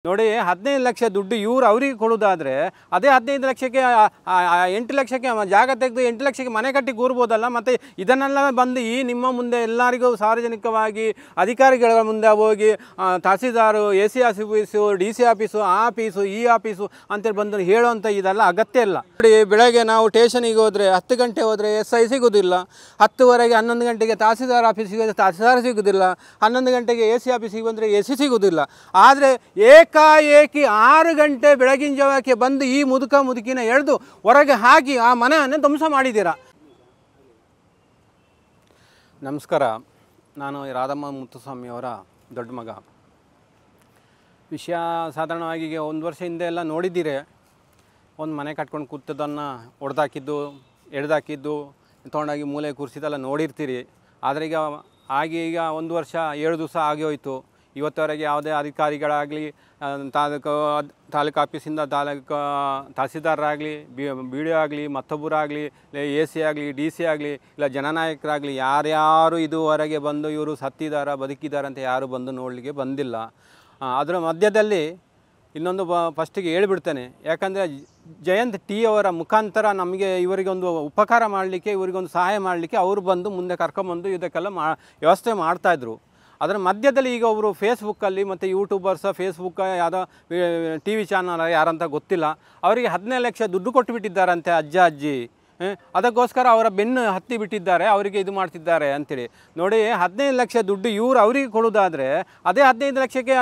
ನೋಡಿ 15 ಲಕ್ಷ ದುಡ್ಡು ಇವರು ಅವರಿಗೆ ಕೊಡೋದಾದರೆ ಅದೇ 15 ಲಕ್ಷಕ್ಕೆ 8 ಲಕ್ಷಕ್ಕೆ ಜಾಗ ತೆಗೆದು 8 ಲಕ್ಷಕ್ಕೆ ಮನೆ ಕಟ್ಟಿ ಕೂರ್ಬೋದಲ್ಲ. ಮತ್ತು ಇದನ್ನೆಲ್ಲ ಬಂದು ಈ ನಿಮ್ಮ ಮುಂದೆ ಎಲ್ಲರಿಗೂ ಸಾರ್ವಜನಿಕವಾಗಿ ಅಧಿಕಾರಿಗಳ ಮುಂದೆ ಹೋಗಿ tahsildar, AC office, DC office, ಆ ಆಫೀಸು, ಈ ಆಫೀಸು ಅಂತೇಳಿ ಬಂದು ಹೇಳುವಂಥ ಇದೆಲ್ಲ ಅಗತ್ಯ ಇಲ್ಲ. ನೋಡಿ, ಬೆಳಗ್ಗೆ ನಾವು ಸ್ಟೇಷನಿಗೆ ಹೋದರೆ 10 ಗಂಟೆ ಹೋದರೆ SI ಸಿಗೋದಿಲ್ಲ, 10ವರೆಗೆ 11 ಗಂಟೆಗೆ ತಹಸೀಲ್ದಾರ್ ಆಫೀಸಿಗೆ ಹೋದರೆ ತಹಸೀಲ್ದಾರ್ ಸಿಗೋದಿಲ್ಲ, 11 ಗಂಟೆಗೆ AC ಆಫೀಸಿಗೆ ಬಂದರೆ AC ಸಿಗೋದಿಲ್ಲ. ಆದರೆ ಏಕಾಏಕಿ 6 ಗಂಟೆ ಬೆಳಗಿನ ಜಾವಕ್ಕೆ ಬಂದು ಈ ಮುದುಕಿನ ಎಳೆದು ಹೊರಗೆ ಹಾಕಿ ಆ ಮನೆಯನ್ನು ಧ್ವಂಸ ಮಾಡಿದ್ದೀರಾ. ನಮಸ್ಕಾರ, ನಾನು ರಾಧಮ್ಮ ಮುತ್ತುಸ್ವಾಮಿಯವರ ದೊಡ್ಡ ಮಗ. ವಿಷಯ ಸಾಧಾರಣವಾಗಿ 1 ವರ್ಷ ಹಿಂದೆ ಎಲ್ಲ ನೋಡಿದ್ದೀರಿ. ಒಂದು ಮನೆ ಕಟ್ಕೊಂಡು ಕೂತದನ್ನು ಹೊಡೆದಾಕಿದ್ದು, ಎಳೆದಾಕಿದ್ದು, ತೊಗೊಂಡೋಗಿ ಮೂಲೆ ಕೂರಿಸಿದೆಲ್ಲ ನೋಡಿರ್ತೀರಿ. ಆದರೆ ಈಗ 1 ವರ್ಷ 7 ದಿವಸ ಆಗಿ ಹೋಯಿತು. ಇವತ್ತವರೆಗೆ ಯಾವುದೇ ಅಧಿಕಾರಿಗಳಾಗಲಿ, ತಾಲೂಕು ಆಫೀಸಿಂದ ತಹಸೀಲ್ದಾರರಾಗಲಿ, BDO ಆಗಲಿ, ಮತ್ತೊಬ್ಬರಾಗಲಿ, AC ಆಗಲಿ, DC ಆಗಲಿ, ಇಲ್ಲ ಜನನಾಯಕರಾಗಲಿ ಯಾರ್ಯಾರು ಇದುವರೆಗೆ ಬಂದು ಇವರು ಸತ್ತಿದ್ದಾರೆ ಬದುಕಿದ್ದಾರೆ ಅಂತ ಯಾರು ಬಂದು ನೋಡಲಿಕ್ಕೆ ಬಂದಿಲ್ಲ. ಅದರ ಮಧ್ಯದಲ್ಲಿ ಇನ್ನೊಂದು ಫಸ್ಟಿಗೆ ಹೇಳ್ಬಿಡ್ತೇನೆ. ಯಾಕಂದರೆ ಜಯಂತ್ T ಅವರ ಮುಖಾಂತರ ನಮಗೆ ಇವರಿಗೊಂದು ಉಪಕಾರ ಮಾಡಲಿಕ್ಕೆ, ಇವರಿಗೊಂದು ಸಹಾಯ ಮಾಡಲಿಕ್ಕೆ ಅವರು ಬಂದು ಮುಂದೆ ಕರ್ಕೊಂಬಂದು ಇದಕ್ಕೆಲ್ಲ ವ್ಯವಸ್ಥೆ ಮಾಡ್ತಾಯಿದ್ರು. ಅದರ ಮಧ್ಯದಲ್ಲಿ ಈಗ ಅವರು ಫೇಸ್ಬುಕ್ಕಲ್ಲಿ ಮತ್ತು ಯೂಟ್ಯೂಬರ್ಸ, ಫೇಸ್ಬುಕ್ಕ ಯಾವುದೋ TV ಚಾನಲ್ ಯಾರಂತ ಗೊತ್ತಿಲ್ಲ, ಅವರಿಗೆ 15 ಲಕ್ಷ ದುಡ್ಡು ಕೊಟ್ಟುಬಿಟ್ಟಿದ್ದಾರಂತೆ ಅಜ್ಜ ಅಜ್ಜಿ. ಅದಕ್ಕೋಸ್ಕರ ಅವರ ಬೆನ್ನು ಹತ್ತಿ ಬಿಟ್ಟಿದ್ದಾರೆ, ಅವರಿಗೆ ಇದು ಮಾಡ್ತಿದ್ದಾರೆ ಅಂಥೇಳಿ. ನೋಡಿ, 15 ಲಕ್ಷ ದುಡ್ಡು ಇವರು ಅವರಿಗೆ ಕೊಡೋದಾದರೆ ಅದೇ 15 ಲಕ್ಷಕ್ಕೆ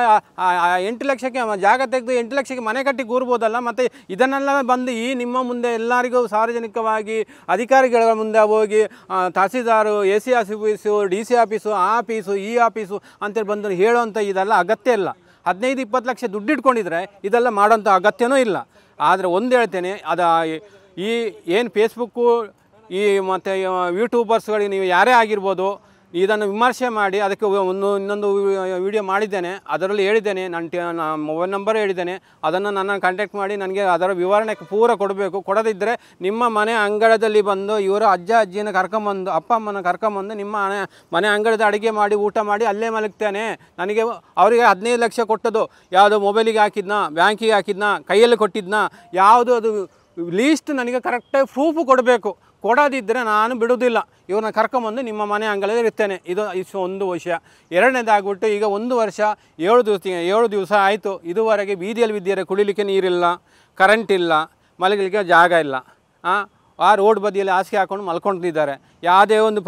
8 ಲಕ್ಷಕ್ಕೆ ಜಾಗ ತೆಗೆದು 8 ಲಕ್ಷಕ್ಕೆ ಮನೆ ಕಟ್ಟಿ ಕೂರ್ಬೋದಲ್ಲ. ಮತ್ತು ಇದನ್ನೆಲ್ಲ ಬಂದು ಈ ನಿಮ್ಮ ಮುಂದೆ ಎಲ್ಲರಿಗೂ ಸಾರ್ವಜನಿಕವಾಗಿ ಅಧಿಕಾರಿಗಳ ಮುಂದೆ ಹೋಗಿ tahsildar, AC office, DC office, ಆ ಆಫೀಸು, ಈ ಆಫೀಸು ಅಂತೇಳಿ ಬಂದು ಹೇಳುವಂಥ ಇದೆಲ್ಲ ಅಗತ್ಯ ಇಲ್ಲ. 15-20 ಲಕ್ಷ ದುಡ್ಡು ಇಟ್ಕೊಂಡಿದ್ರೆ ಇದೆಲ್ಲ ಮಾಡೋಂಥ ಅಗತ್ಯನೂ ಇಲ್ಲ. ಆದರೆ ಒಂದು ಹೇಳ್ತೇನೆ, ಈ ಏನು ಫೇಸ್ಬುಕ್ಕು ಈ ಮತ್ತು ಯೂಟ್ಯೂಬರ್ಸ್ಗಳಿಗೆ ನೀವು ಯಾರೇ ಆಗಿರ್ಬೋದು, ಇದನ್ನು ವಿಮರ್ಶೆ ಮಾಡಿ ಅದಕ್ಕೆ ಇನ್ನೊಂದು ವಿಡಿಯೋ ಮಾಡಿದ್ದೇನೆ. ಅದರಲ್ಲಿ ಹೇಳಿದ್ದೇನೆ, ನನ್ನ ಮೊಬೈಲ್ ನಂಬರ್ ಹೇಳಿದ್ದೇನೆ. ಅದನ್ನು ನನ್ನ ಕಾಂಟ್ಯಾಕ್ಟ್ ಮಾಡಿ ನನಗೆ ಅದರ ವಿವರಣೆ ಪೂರ ಕೊಡಬೇಕು. ಕೊಡದಿದ್ದರೆ ನಿಮ್ಮ ಮನೆ ಅಂಗಳದಲ್ಲಿ ಬಂದು ಇವರು ಅಜ್ಜ ಅಜ್ಜಿನ ಕರ್ಕೊಂಬಂದು, ಅಪ್ಪ ಅಮ್ಮನ ಕರ್ಕೊಂಬಂದು ನಿಮ್ಮ ಮನೆ ಅಂಗಳದ ಅಡುಗೆ ಮಾಡಿ ಊಟ ಮಾಡಿ ಅಲ್ಲೇ ಮಲಗ್ತೇನೆ. ನನಗೆ ಅವರಿಗೆ 15 ಲಕ್ಷ ಕೊಟ್ಟದು ಯಾವುದೋ ಮೊಬೈಲಿಗೆ ಹಾಕಿದ್ನಾ, ಬ್ಯಾಂಕಿಗೆ ಹಾಕಿದ್ನಾ, ಕೈಯಲ್ಲಿ ಕೊಟ್ಟಿದ್ನಾ, ಯಾವುದು ಅದು ಲೀಸ್ಟ್ ನನಗೆ ಕರೆಕ್ಟಾಗಿ ಪ್ರೂಫ್ ಕೊಡಬೇಕು. ಕೊಡೋದಿದ್ದರೆ ನಾನು ಬಿಡೋದಿಲ್ಲ, ಇವ್ರನ್ನ ಕರ್ಕೊಂಬಂದು ನಿಮ್ಮ ಮನೆ ಅಂಗಳದಲ್ಲಿ ಇರ್ತೇನೆ. ಇದು ಒಂದು ವಿಷಯ. ಎರಡನೇದಾಗ್ಬಿಟ್ಟು ಈಗ 1 ವರ್ಷ 7 ದಿವಸ ಆಯಿತು. ಇದುವರೆಗೆ ಬೀದಿಯಲ್ಲಿ ಬಿದ್ದಿದ್ದಾರೆ. ಕುಡಿಲಿಕ್ಕೆ ನೀರಿಲ್ಲ, ಕರೆಂಟ್ ಇಲ್ಲ, ಮಲಗಲಿಕ್ಕೆ ಜಾಗ ಇಲ್ಲ. ಆ ರೋಡ್ ಬದಿಯಲ್ಲಿ ಹಾಸಿಗೆ ಹಾಕೊಂಡು ಮಲ್ಕೊಂಡಿದ್ದಾರೆ. ಯಾವುದೇ ಒಂದು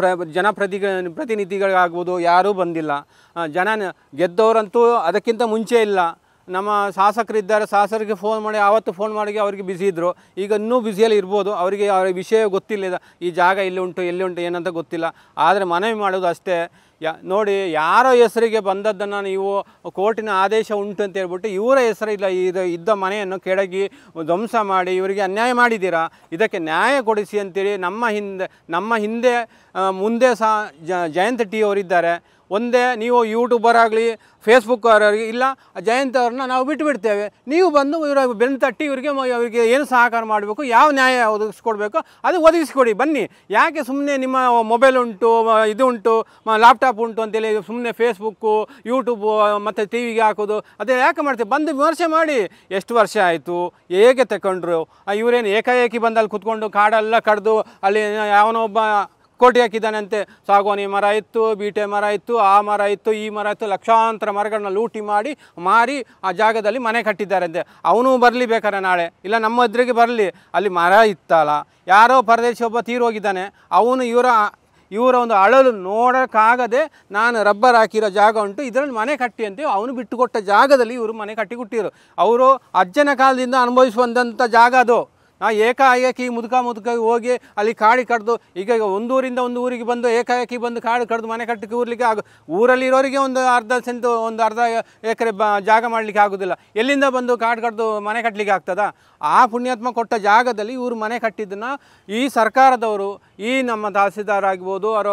ಪ್ರತಿನಿಧಿಗಳಾಗ್ಬೋದು ಯಾರೂ ಬಂದಿಲ್ಲ. ಗೆದ್ದವರಂತೂ ಅದಕ್ಕಿಂತ ಮುಂಚೆ ಇಲ್ಲ. ನಮ್ಮ ಶಾಸಕರಿದ್ದಾರೆ, ಶಾಸಕರಿಗೆ ಫೋನ್ ಮಾಡಿ ಆವತ್ತು ಫೋನ್ ಮಾಡಿ ಅವರಿಗೆ ಬ್ಯುಸಿ ಇದ್ದರು. ಈಗ ಇನ್ನೂ ಬ್ಯುಸಿಯಲ್ಲಿ ಇರ್ಬೋದು. ಅವರಿಗೆ ಅವರ ವಿಷಯ ಗೊತ್ತಿಲ್ಲ, ಈ ಜಾಗ ಎಲ್ಲಿ ಉಂಟು ಏನಂತ ಗೊತ್ತಿಲ್ಲ. ಆದರೆ ಮನವಿ ಮಾಡೋದು ಅಷ್ಟೇ. ನೋಡಿ, ಯಾರೋ ಹೆಸರಿಗೆ ಬಂದದ್ದನ್ನು ನೀವು ಕೋರ್ಟಿನ ಆದೇಶ ಉಂಟು ಅಂತ ಹೇಳ್ಬಿಟ್ಟು ಇವರ ಹೆಸರಿಲ್ಲ ಇದ್ದ ಮನೆಯನ್ನು ಕೆಳಗಿ ಧ್ವಂಸ ಮಾಡಿ ಇವರಿಗೆ ಅನ್ಯಾಯ ಮಾಡಿದ್ದೀರಾ. ಇದಕ್ಕೆ ನ್ಯಾಯ ಕೊಡಿಸಿ ಅಂತೇಳಿ ನಮ್ಮ ಹಿಂದೆ ಮುಂದೆ ಸಹ ಜಯಂತ್ T ಅವರಿದ್ದಾರೆ. ಒಂದೇ ನೀವು ಯೂಟ್ಯೂಬರ್ ಆಗಲಿ, ಫೇಸ್ಬುಕ್ ಅವರಿಗೆ ಇಲ್ಲ, ಜಯಂತ್ ಅವ್ರನ್ನ ನಾವು ಬಿಟ್ಟುಬಿಡ್ತೇವೆ, ನೀವು ಬಂದು ಇವರ ಬೆನ್ನು ತಟ್ಟಿ ಅವರಿಗೆ ಏನು ಸಹಕಾರ ಮಾಡಬೇಕು, ಯಾವ ನ್ಯಾಯ ಒದಗಿಸ್ಕೊಡ್ಬೇಕು ಅದು ಒದಗಿಸ್ಕೊಡಿ. ಬನ್ನಿ, ಯಾಕೆ ಸುಮ್ಮನೆ ನಿಮ್ಮ ಮೊಬೈಲ್ ಉಂಟು, ಇದು ಉಂಟು, ಲ್ಯಾಪ್ಟಾಪ್ ಉಂಟು ಅಂತೇಳಿ ಸುಮ್ಮನೆ ಫೇಸ್ಬುಕ್ಕು, ಯೂಟ್ಯೂಬು ಮತ್ತು TVಗೆ ಹಾಕೋದು ಅದೇ ಯಾಕೆ ಮಾಡ್ತೀವಿ? ಬಂದು ವಿಮರ್ಶೆ ಮಾಡಿ. ಎಷ್ಟು ವರ್ಷ ಆಯಿತು, ಹೇಗೆ ತಗೊಂಡ್ರು? ಇವರೇನು ಏಕಾಏಕಿ ಬಂದು ಅಲ್ಲಿ ಕೂತ್ಕೊಂಡು ಕಾಡೆಲ್ಲ ಕಡ್ದು ಅಲ್ಲಿ ಯಾವನೊಬ್ಬ ಕೋಟಿ ಹಾಕಿದ್ದಾನಂತೆ. ಸಾಗುವಾನಿ ಮರ ಇತ್ತು, ಬೀಟೆ ಮರ ಇತ್ತು, ಆ ಮರ ಇತ್ತು, ಈ ಮರ ಇತ್ತು, ಲಕ್ಷಾಂತರ ಮರಗಳನ್ನ ಲೂಟಿ ಮಾಡಿ ಮಾರಿ ಆ ಜಾಗದಲ್ಲಿ ಮನೆ ಕಟ್ಟಿದ್ದಾರಂತೆ. ಅವನು ಬರಲಿ ಬೇಕಾರೆ ನಾಳೆ, ಇಲ್ಲ ನಮ್ಮ ಎದುರಿಗೆ ಬರಲಿ. ಅಲ್ಲಿ ಮರ ಇತ್ತಲ್ಲ, ಯಾರೋ ಪರದೇಶಿ ಒಬ್ಬ ತೀರೋಗಿದ್ದಾನೆ, ಅವನು ಇವರ ಒಂದು ಅಳಲು ನೋಡೋಕ್ಕಾಗದೆ ನಾನು ರಬ್ಬರ್ ಹಾಕಿರೋ ಜಾಗ ಉಂಟು, ಇದರಲ್ಲಿ ಮನೆ ಕಟ್ಟಿ ಅಂತೀವಿ. ಅವನು ಬಿಟ್ಟುಕೊಟ್ಟ ಜಾಗದಲ್ಲಿ ಇವರು ಮನೆ ಕಟ್ಟಿ ಕೊಟ್ಟಿರು. ಅವರು ಅಜ್ಜನ ಕಾಲದಿಂದ ಅನುಭವಿಸುವಂಥ ಜಾಗ ಅದು. ಏಕಾಏಕಿ ಮುದುಕ ಹೋಗಿ ಅಲ್ಲಿ ಕಾಡಿ ಕಡ್ದು ಈಗ ಒಂದು ಊರಿಂದ ಒಂದು ಊರಿಗೆ ಬಂದು ಏಕಾಏಕಿ ಬಂದು ಕಾಡು ಕಡ್ದು ಮನೆ ಕಟ್ಟಿ ಕೂರ್ಲಿಕ್ಕೆ ಊರಲ್ಲಿರೋರಿಗೆ ಒಂದು ಅರ್ಧ ಎಕರೆ ಜಾಗ ಮಾಡಲಿಕ್ಕೆ ಆಗೋದಿಲ್ಲ. ಎಲ್ಲಿಂದ ಬಂದು ಕಾಡು ಕಡ್ದು ಮನೆ ಕಟ್ಟಲಿಕ್ಕೆ ಆಗ್ತದಾ? ಆ ಪುಣ್ಯಾತ್ಮ ಕೊಟ್ಟ ಜಾಗದಲ್ಲಿ ಇವರು ಮನೆ ಕಟ್ಟಿದ್ದನ್ನು ಈ ಸರ್ಕಾರದವರು, ಈ ನಮ್ಮ ತಹಸೀಲ್ದಾರ್ ಆಗ್ಬೋದು, ಅವರ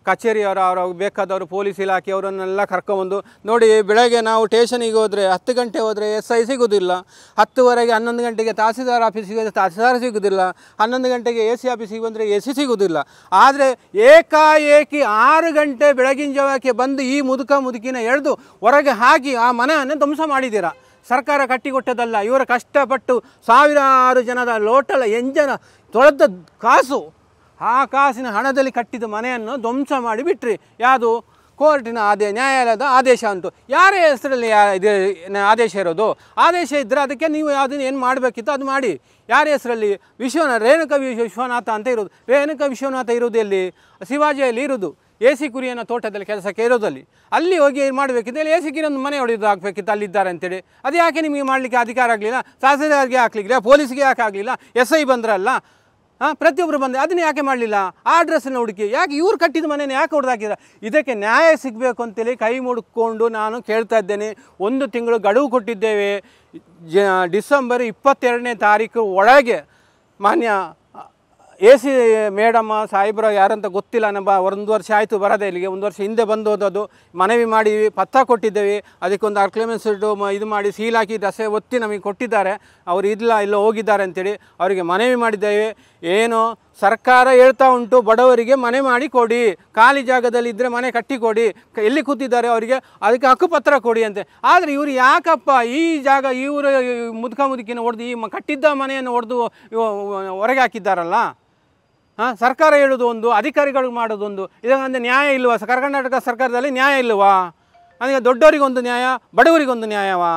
ಕಚೇರಿಯವರು ಅವರು ಬೇಕಾದವರು ಪೊಲೀಸ್ ಇಲಾಖೆಯವರನ್ನೆಲ್ಲ ಕರ್ಕೊಂಬಂದು ನೋಡಿ, ಬೆಳಗ್ಗೆ ನಾವು ಸ್ಟೇಷನಿಗೆ ಹೋದರೆ 10 ಗಂಟೆ ಹೋದರೆ SI ಸಿಗೋದಿಲ್ಲ, 10ವರೆಗೆ 11 ಗಂಟೆಗೆ ತಹಸೀಲ್ದಾರ್ ಆಫೀಸಿಗೆ ಹೋದರೆ ತಹಸೀಲ್ದಾರ್ ಸಿಗೋದಿಲ್ಲ, 11 ಗಂಟೆಗೆ AC ಆಫೀಸಿಗೆ ಬಂದರೆ AC ಸಿಗೋದಿಲ್ಲ. ಆದರೆ ಏಕಾಏಕಿ 6 ಗಂಟೆ ಬೆಳಗಿನ ಜಾವಕ್ಕೆ ಬಂದು ಈ ಮುದುಕಿನ ಎಳೆದು ಹೊರಗೆ ಹಾಕಿ ಆ ಮನೆಯನ್ನು ಧ್ವಂಸ ಮಾಡಿದ್ದೀರಾ. ಸರ್ಕಾರ ಕಟ್ಟಿಕೊಟ್ಟದಲ್ಲ, ಇವರ ಕಷ್ಟಪಟ್ಟು ಸಾವಿರಾರು ಜನದ ಲೋಟಲ ಎಂಜನ ತೊಳೆದ ಕಾಸು, ಆ ಕಾಸಿನ ಹಣದಲ್ಲಿ ಕಟ್ಟಿದ ಮನೆಯನ್ನು ಧ್ವಂಸ ಮಾಡಿಬಿಟ್ರಿ. ಯಾವುದು? ಕೋರ್ಟಿನ ನ್ಯಾಯಾಲಯದ ಆದೇಶ ಉಂಟು. ಯಾರ ಹೆಸರಲ್ಲಿ ಇದು ಆದೇಶ ಇರೋದು? ಆದೇಶ ಇದ್ದರೆ ಅದಕ್ಕೆ ನೀವು ಯಾವುದನ್ನು ಏನು ಮಾಡಬೇಕಿತ್ತು ಅದು ಮಾಡಿ. ಯಾರ ಹೆಸರಲ್ಲಿ? ರೇಣುಕಾ ವಿಶ್ವನಾಥ ಅಂತ ಇರೋದು. ರೇಣುಕಾ ವಿಶ್ವನಾಥ ಇರೋದು ಎಲ್ಲಿ? ಶಿವಾಜಿಯಲ್ಲಿ ಇರೋದು. AC ಕುರಿಯನ ತೋಟದಲ್ಲಿ ಕೆಲಸಕ್ಕೆ ಇರೋದಲ್ಲಿ. ಅಲ್ಲಿ ಹೋಗಿ ಏನು ಮಾಡಬೇಕಿತ್ತು? ಅಲ್ಲಿ AC ಕುರಿಯೊಂದು ಮನೆ ಹೊಡೆದು ಹಾಕಬೇಕಿತ್ತು ಅಲ್ಲಿದ್ದಾರೆ ಅಂತೇಳಿ. ಅದು ಯಾಕೆ ನಿಮಗೆ ಮಾಡಲಿಕ್ಕೆ ಅಧಿಕಾರ ಆಗಲಿಲ್ಲ? ತಹಸೀಲ್ದಾರ್ಗೆ ಹಾಕ್ಲಿಕ್ಕೆ, ಪೊಲೀಸ್ಗೆ ಯಾಕೆ ಆಗಲಿಲ್ಲ? SI ಬಂದ್ರಲ್ಲ, ಪ್ರತಿಯೊಬ್ಬರು ಬಂದು ಅದನ್ನು ಯಾಕೆ ಮಾಡಲಿಲ್ಲ? ಆ ಅಡ್ರೆಸ್ಸನ್ನು ಹುಡುಕಿ ಯಾಕೆ ಇವ್ರು ಕಟ್ಟಿದ ಮನೆಯನ್ನು ಯಾಕೆ ಹೊಡೆದಾಕಿದ್ರ? ಇದಕ್ಕೆ ನ್ಯಾಯ ಸಿಗಬೇಕು ಅಂತೇಳಿ ಕೈ ಮುಡ್ಕೊಂಡು ನಾನು ಕೇಳ್ತಾ ಇದ್ದೇನೆ. 1 ತಿಂಗಳು ಗಡುವು ಕೊಟ್ಟಿದ್ದೇವೆ. ಡಿಸೆಂಬರ್ 22ನೇ ತಾರೀಕು ಒಳಗೆ ಮಾನ್ಯ AC ಮೇಡಮ್ಮ ಸಾಹೇಬ್ರ ಯಾರಂತ ಗೊತ್ತಿಲ್ಲ, ನಮ್ಮ 1 ವರ್ಷ ಆಯಿತು ಬರೋದೇ ಇಲ್ಲಿಗೆ. 1 ವರ್ಷ ಹಿಂದೆ ಬಂದು ಹೋದದು, ಮನವಿ ಮಾಡಿ ಪತ್ರ ಕೊಟ್ಟಿದ್ದೇವೆ. ಅದಕ್ಕೊಂದು ಅಕ್ಲೇಮೆನ್ಸ್ ಇದು ಮಾಡಿ ಸೀಲ್ ಹಾಕಿ ದಸೆ ಒತ್ತಿ ನಮಗೆ ಕೊಟ್ಟಿದ್ದಾರೆ. ಅವರು ಇಲ್ಲೋ ಹೋಗಿದ್ದಾರೆ ಅಂತೇಳಿ ಅವರಿಗೆ ಮನವಿ ಮಾಡಿದ್ದೇವೆ. ಏನು ಸರ್ಕಾರ ಹೇಳ್ತಾ ಉಂಟು, ಬಡವರಿಗೆ ಮನೆ ಮಾಡಿ ಕೊಡಿ, ಖಾಲಿ ಜಾಗದಲ್ಲಿ ಇದ್ದರೆ ಮನೆ ಕಟ್ಟಿ ಕೊಡಿ, ಎಲ್ಲಿ ಕೂತಿದ್ದಾರೆ ಅವರಿಗೆ ಅದಕ್ಕೆ ಹಕ್ಕುಪತ್ರ ಕೊಡಿ ಅಂತೆ. ಆದರೆ ಇವರು ಯಾಕಪ್ಪ ಈ ಜಾಗ ಇವರು ಮುದುಕಿನ ಹೊಡೆದು ಈ ಕಟ್ಟಿದ್ದ ಮನೆಯನ್ನು ಹೊಡೆದು ಹೊರಗೆ ಹಾಕಿದ್ದಾರಲ್ಲ? ಸರ್ಕಾರ ಹೇಳೋದು ಒಂದು, ಅಧಿಕಾರಿಗಳು ಮಾಡೋದೊಂದು. ಇದಕ್ಕೆ ನ್ಯಾಯ ಇಲ್ವಾ? ಕರ್ನಾಟಕ ಸರ್ಕಾರದಲ್ಲಿ ನ್ಯಾಯ ಇಲ್ಲವಾ? ಅಂದರೆ ದೊಡ್ಡವರಿಗೊಂದು ನ್ಯಾಯ, ಬಡವರಿಗೊಂದು ನ್ಯಾಯವಾ?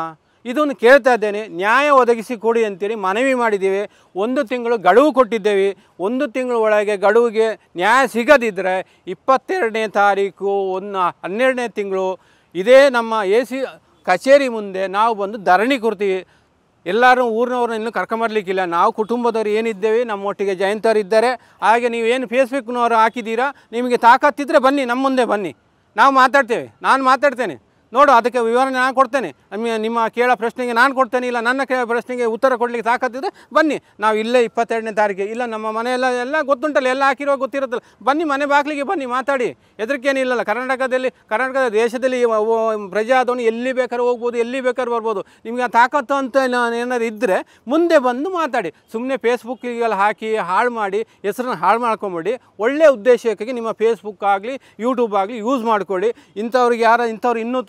ಇದನ್ನು ಕೇಳ್ತಾ ಇದ್ದೇನೆ. ನ್ಯಾಯ ಒದಗಿಸಿ ಕೊಡಿ ಅಂತೇಳಿ ಮನವಿ ಮಾಡಿದ್ದೇವೆ. 1 ತಿಂಗಳು ಗಡುವು ಕೊಟ್ಟಿದ್ದೇವೆ. 1 ತಿಂಗಳ ಒಳಗೆ ಗಡುವಿಗೆ ನ್ಯಾಯ ಸಿಗದಿದ್ದರೆ 22ನೇ ತಾರೀಕು 12ನೇ ತಿಂಗಳು ಇದೇ ನಮ್ಮ AC ಕಚೇರಿ ಮುಂದೆ ನಾವು ಬಂದು ಧರಣಿ ಕೊಡ್ತೀವಿ. ಎಲ್ಲರೂ ಊರಿನವ್ರನ್ನ ಇನ್ನೂ ಕರ್ಕೊಂಬರ್ಲಿಕ್ಕಿಲ್ಲ. ನಾವು ಕುಟುಂಬದವ್ರು ಏನಿದ್ದೇವೆ, ನಮ್ಮೊಟ್ಟಿಗೆ ಜಯಂತವ್ರು ಇದ್ದಾರೆ. ಹಾಗೆ ನೀವು ಏನು ಫೇಸ್ಬುಕ್ನವರು ಹಾಕಿದ್ದೀರಾ, ನಿಮಗೆ ತಾಕತ್ತಿದ್ದರೆ ಬನ್ನಿ, ನಮ್ಮ ಮುಂದೆ ಬನ್ನಿ, ನಾವು ಮಾತಾಡ್ತೇವೆ. ನಾನು ಮಾತಾಡ್ತೇನೆ ನೋಡು, ಅದಕ್ಕೆ ವಿವರಣೆ ನಾನು ಕೊಡ್ತೇನೆ. ನಿಮ್ಮ ಕೇಳೋ ಪ್ರಶ್ನೆಗೆ ನಾನು ಕೊಡ್ತೇನೆ, ಇಲ್ಲ ನನ್ನ ಪ್ರಶ್ನೆಗೆ ಉತ್ತರ ಕೊಡಲಿಕ್ಕೆ ತಾಕತ್ತಿದ್ರೆ ಬನ್ನಿ. ನಾವು ಇಲ್ಲೇ 22ನೇ ತಾರೀಕಿಗೆ ಇಲ್ಲ ನಮ್ಮ ಮನೆಯೆಲ್ಲ ಗೊತ್ತುಂಟಲ್ಲ, ಎಲ್ಲ ಹಾಕಿರೋ ಗೊತ್ತಿರುತ್ತಲ್ಲ, ಬನ್ನಿ ಮನೆ ಬಾಗಿಲಿಗೆ ಬನ್ನಿ, ಮಾತಾಡಿ. ಹೆದರಿಕೆಯೇನಿಲ್ಲಲ್ಲ. ಕರ್ನಾಟಕದ ದೇಶದಲ್ಲಿ ಪ್ರಜೆ ಆದವನು ಎಲ್ಲಿ ಬೇಕಾದ್ರೂ ಹೋಗ್ಬೋದು, ಎಲ್ಲಿ ಬೇಕಾದ್ರೂ ಬರ್ಬೋದು. ನಿಮಗೆ ಆ ತಾಕತ್ತು ಅಂತ ಏನಾದ್ರು ಇದ್ದರೆ ಮುಂದೆ ಬಂದು ಮಾತಾಡಿ. ಸುಮ್ಮನೆ ಫೇಸ್ಬುಕ್ಕಿಗೆಲ್ಲ ಹಾಕಿ ಹಾಳು ಮಾಡಿ ಹೆಸರನ್ನು ಹಾಳು ಮಾಡ್ಕೊಂಬಿಡಿ. ಒಳ್ಳೆಯ ಉದ್ದೇಶಕ್ಕೆ ನಿಮ್ಮ ಫೇಸ್ಬುಕ್ ಆಗಲಿ ಯೂಟ್ಯೂಬ್ ಆಗಲಿ ಯೂಸ್ ಮಾಡಿಕೊಳ್ಳಿ. ಇಂಥವ್ರು ಇನ್ನೂ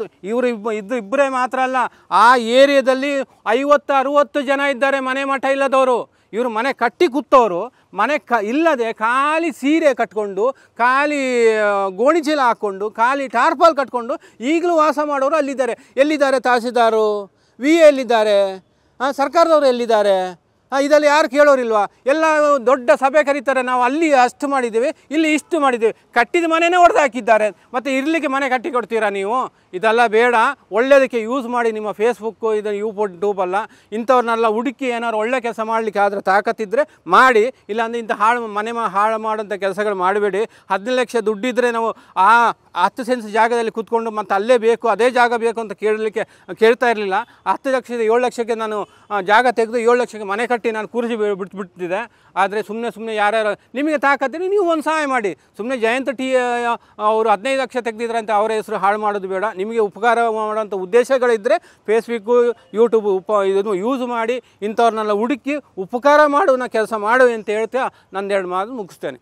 ಇಬ್ಬರೇ ಮಾತ್ರ ಅಲ್ಲ, ಆ ಏರಿಯಾದಲ್ಲಿ 50-60 ಜನ ಇದ್ದಾರೆ ಮನೆ ಮಠ ಇಲ್ಲದವರು. ಇವರು ಮನೆ ಕಟ್ಟಿ ಕೂತವರು, ಮನೆ ಇಲ್ಲದೆ ಖಾಲಿ ಸೀರೆ ಕಟ್ಕೊಂಡು, ಖಾಲಿ ಗೋಣಿಚೀಲ ಹಾಕ್ಕೊಂಡು, ಖಾಲಿ ಟಾರ್ಪಾಲ್ ಕಟ್ಕೊಂಡು ಈಗಲೂ ವಾಸ ಮಾಡೋರು ಅಲ್ಲಿದ್ದಾರೆ. ಎಲ್ಲಿದ್ದಾರೆ ತಹಸೀಲ್ದಾರು? VA ಎಲ್ಲಿದ್ದಾರೆ? ಸರ್ಕಾರದವರು ಎಲ್ಲಿದ್ದಾರೆ? ಇದರಲ್ಲಿ ಯಾರು ಕೇಳೋರಿಲ್ವಾ? ಎಲ್ಲ ದೊಡ್ಡ ಸಭೆ ಕರೀತಾರೆ, ನಾವು ಅಲ್ಲಿ ಅಷ್ಟು ಮಾಡಿದ್ದೇವೆ, ಇಲ್ಲಿ ಇಷ್ಟು ಮಾಡಿದ್ದೇವೆ. ಕಟ್ಟಿದ ಮನೆಯೇ ಹೊಡೆದು ಹಾಕಿದ್ದಾರೆ, ಮತ್ತು ಇರಲಿಕ್ಕೆ ಮನೆ ಕಟ್ಟಿ ಕೊಡ್ತೀರಾ ನೀವು? ಇದೆಲ್ಲ ಬೇಡ. ಒಳ್ಳೆಯದಕ್ಕೆ ಯೂಸ್ ಮಾಡಿ ನಿಮ್ಮ ಫೇಸ್ಬುಕ್ಕು, ಇದನ್ನು ಯೂಟ್ಯೂಬಲ್ಲ. ಇಂಥವ್ರನ್ನೆಲ್ಲ ಹುಡುಕಿ ಏನಾದ್ರು ಒಳ್ಳೆ ಕೆಲಸ ಮಾಡಲಿಕ್ಕೆ ಆದರೆ ತಾಕತ್ತಿದ್ದರೆ ಮಾಡಿ. ಇಲ್ಲಾಂದರೆ ಇಂಥ ಮನೆ ಹಾಳು ಮಾಡೋಂಥ ಕೆಲಸಗಳು ಮಾಡಬೇಡಿ. 15 ಲಕ್ಷ ದುಡ್ಡಿದ್ದರೆ ನಾವು ಆ 10 ಸೆನ್ಸ್ ಜಾಗದಲ್ಲಿ ಕೂತ್ಕೊಂಡು ಮತ್ತು ಅಲ್ಲೇ ಬೇಕು, ಅದೇ ಜಾಗ ಬೇಕು ಅಂತ ಕೇಳ್ತಾ ಇರಲಿಲ್ಲ. 10 ಲಕ್ಷದ 7 ಲಕ್ಷಕ್ಕೆ ನಾನು ಜಾಗ ತೆಗೆದು 7 ಲಕ್ಷಕ್ಕೆ ಮನೆ ಕಟ್ಟಿ ನಾನು ಕೂರಿಸಿ ಬಿಟ್ಬಿಟ್ಟಿದ್ದೆ. ಆದರೆ ಸುಮ್ಮನೆ ಯಾರ್ಯಾರು ನಿಮಗೆ ತಾಕತ್ತಿದ್ರೆ ನೀವು ಒಂದು ಸಹಾಯ ಮಾಡಿ. ಸುಮ್ಮನೆ ಜಯಂತ ಅವರು 15 ಲಕ್ಷ ತೆಗೆದಿದ್ರೆ ಅಂತ ಅವರ ಹೆಸರು ಹಾಳು ಮಾಡೋದು ಬೇಡ. ನಿಮಗೆ ಉಪಕಾರ ಮಾಡೋಂಥ ಉದ್ದೇಶಗಳಿದ್ದರೆ ಫೇಸ್ಬುಕ್ಕು ಯೂಟ್ಯೂಬ್ ಇದನ್ನು ಯೂಸ್ ಮಾಡಿ ಇಂಥವ್ರನ್ನೆಲ್ಲ ಹುಡುಕಿ ಉಪಕಾರ ಮಾಡುವ ಕೆಲಸ ಮಾಡು ಅಂತ ಹೇಳ್ತಾ ನಂದೆರಡು ಮಾತು ಮುಗಿಸ್ತೇನೆ.